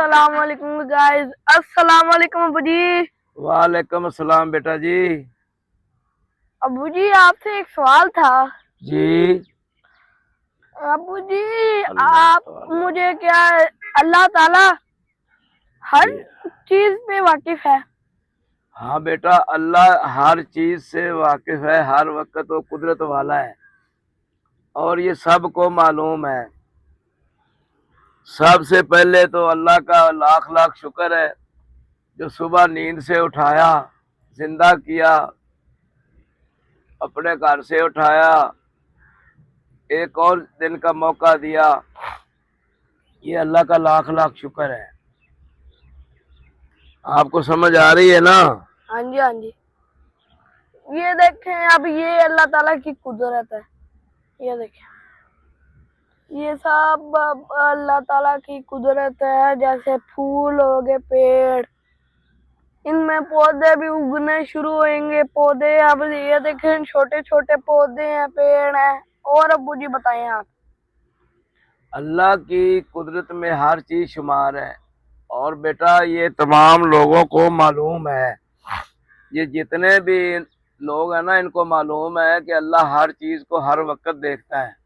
अस्सलाम वालेकुम गाइस। अस्सलाम वालेकुम अबू जी। वालेकुम अस्सलाम बेटा जी। अबू जी आपसे एक सवाल था। जी अबू जी अल्लाह आप ताला। मुझे क्या अल्लाह ताला हर जी चीज पे वाकिफ है? हाँ बेटा, अल्लाह हर चीज से वाकिफ है, हर वक्त वो कुदरत वाला है और ये सबको मालूम है। सबसे पहले तो अल्लाह का लाख लाख शुक्र है जो सुबह नींद से उठाया, जिंदा किया, अपने घर से उठाया, एक और दिन का मौका दिया। ये अल्लाह का लाख लाख शुक्र है। आपको समझ आ रही है ना? हाँ जी हाँ जी। ये देखें, अब ये अल्लाह ताला की कुदरत है। ये देखें, ये सब अल्लाह ताला की कुदरत है। जैसे फूल हो गए, पेड़, इनमें पौधे भी उगने शुरू होंगे। पौधे अब ये देखें, छोटे छोटे पौधे हैं, पेड़ हैं। और अबू जी बताएं आप। अल्लाह की कुदरत में हर चीज शुमार है और बेटा ये तमाम लोगों को मालूम है। ये जितने भी लोग हैं ना, इनको मालूम है कि अल्लाह हर चीज को हर वक्त देखता है।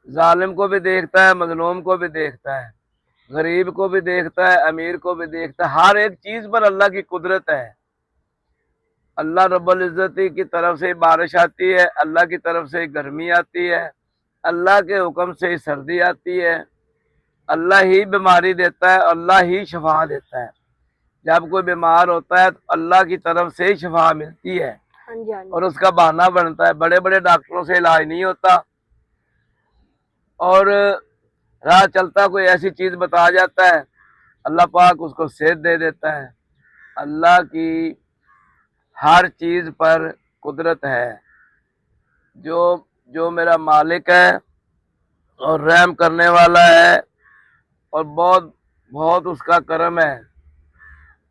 जालिम को भी देखता है, मजलूम को भी देखता है, गरीब को भी देखता है, अमीर को भी देखता है। हर एक चीज पर अल्लाह की कुदरत है। अल्लाह रब्बुल इज्जती की तरफ से बारिश आती है, अल्लाह की तरफ से गर्मी आती है, अल्लाह के हुक्म से सर्दी आती है। अल्लाह ही बीमारी देता है, अल्लाह ही शफा देता है। जब कोई बीमार होता है तो अल्लाह की तरफ से ही शफा मिलती है हाँ जी हाँ जी। और उसका बहाना बनता है। बड़े बड़े डॉक्टरों से इलाज नहीं होता और राह चलता कोई ऐसी चीज बता जाता है, अल्लाह पाक उसको सेहत दे देता है। अल्लाह की हर चीज पर कुदरत है। जो जो मेरा मालिक है और रहम करने वाला है और बहुत बहुत उसका करम है।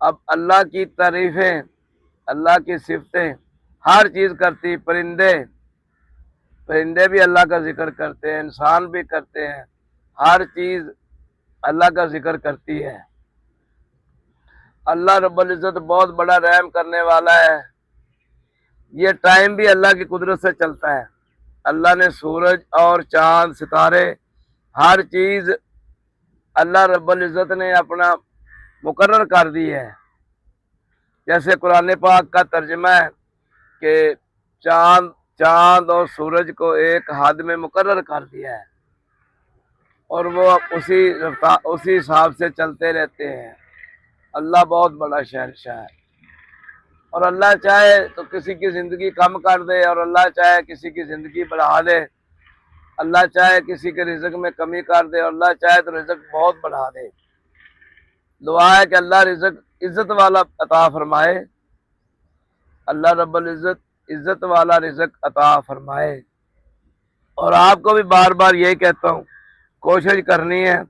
अब अल्लाह की तारीफें, अल्लाह की सिफतें हर चीज करती। परिंदे परिंदे भी अल्लाह का जिक्र करते हैं, इंसान भी करते हैं। हर चीज अल्लाह का जिक्र करती है। अल्लाह रब्बुल इज्जत बहुत बड़ा रहम करने वाला है। ये टाइम भी अल्लाह की कुदरत से चलता है। अल्लाह ने सूरज और चांद, सितारे, हर चीज अल्लाह रब्बुल इज्जत ने अपना मुकर्रर कर दी है। जैसे कुरान पाक का तर्जुमा है कि चांद चांद और सूरज को एक हद में मुकर्रर कर दिया है और वो उसी हिसाब से चलते रहते हैं। अल्लाह बहुत बड़ा शहंशाह है और अल्लाह चाहे तो किसी की जिंदगी कम कर दे और अल्लाह चाहे किसी की जिंदगी बढ़ा दे। अल्लाह चाहे किसी के रिज़्क़ में कमी कर दे और अल्लाह चाहे तो रिज़्क़ बहुत बढ़ा दे। दुआ है कि अल्लाह रिज़्क़ इज्जत वाला अता फरमाए। अल्लाह रब्बुल इज्जत इज्जत वाला रिज़्क़ अता फरमाए। और आपको भी बार बार यही कहता हूँ, कोशिश करनी है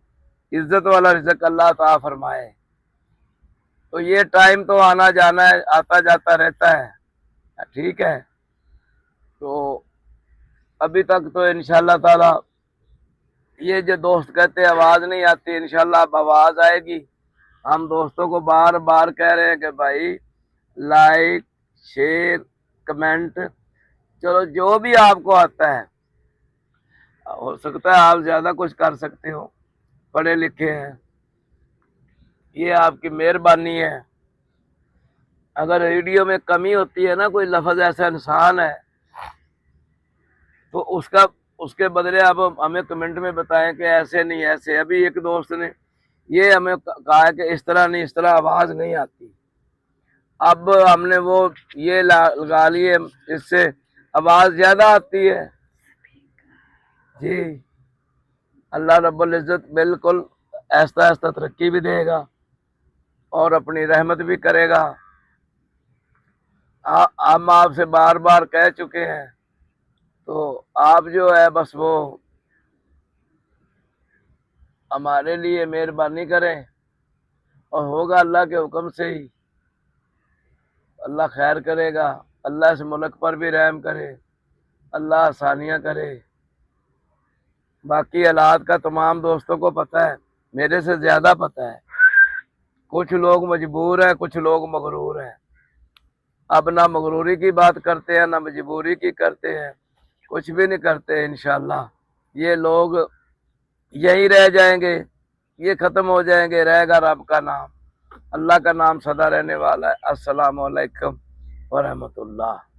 इज्जत वाला रिज़्क़ अल्लाह अता फरमाए। तो ये टाइम तो आना जाना है, आता जाता रहता है, ठीक है। तो अभी तक तो इंशाल्लाह ताला ये जो दोस्त कहते आवाज नहीं आती, इंशाल्लाह अब आवाज आएगी। हम दोस्तों को बार बार कह रहे हैं कि भाई लाइक, शेयर, कमेंट, चलो जो भी आपको आता है। हो सकता है आप ज्यादा कुछ कर सकते हो, पढ़े लिखे हैं, ये आपकी मेहरबानी है। अगर वीडियो में कमी होती है ना, कोई लफ्ज ऐसा इंसान है तो उसके बदले आप हमें कमेंट में बताएं कि ऐसे नहीं ऐसे। अभी एक दोस्त ने ये हमें कहा है कि इस तरह नहीं, इस तरह आवाज नहीं आती। अब हमने वो ये लगा लिए, इससे आवाज ज्यादा आती है जी। अल्लाह रब्बुल इज्जत बिल्कुल ऐसा ऐसा तरक्की भी देगा और अपनी रहमत भी करेगा। हम आपसे बार बार कह चुके हैं, तो आप जो है बस वो हमारे लिए मेहरबानी करें और होगा अल्लाह के हुक्म से ही। अल्लाह खैर करेगा। अल्लाह इस मुल्क पर भी रहम करे, अल्लाह आसानियाँ करे। बाकी हालात का तमाम दोस्तों को पता है, मेरे से ज्यादा पता है। कुछ लोग मजबूर हैं, कुछ लोग मगरूर हैं। अब ना मगरूरी की बात करते हैं, ना मजबूरी की करते हैं, कुछ भी नहीं करते। इंशाल्लाह ये लोग यहीं रह जाएंगे, ये खत्म हो जाएंगे, रहेगा रब का नाम। अल्लाह का नाम सदा रहने वाला है। अस्सलाम वालेकुम व रहमतुल्लाह।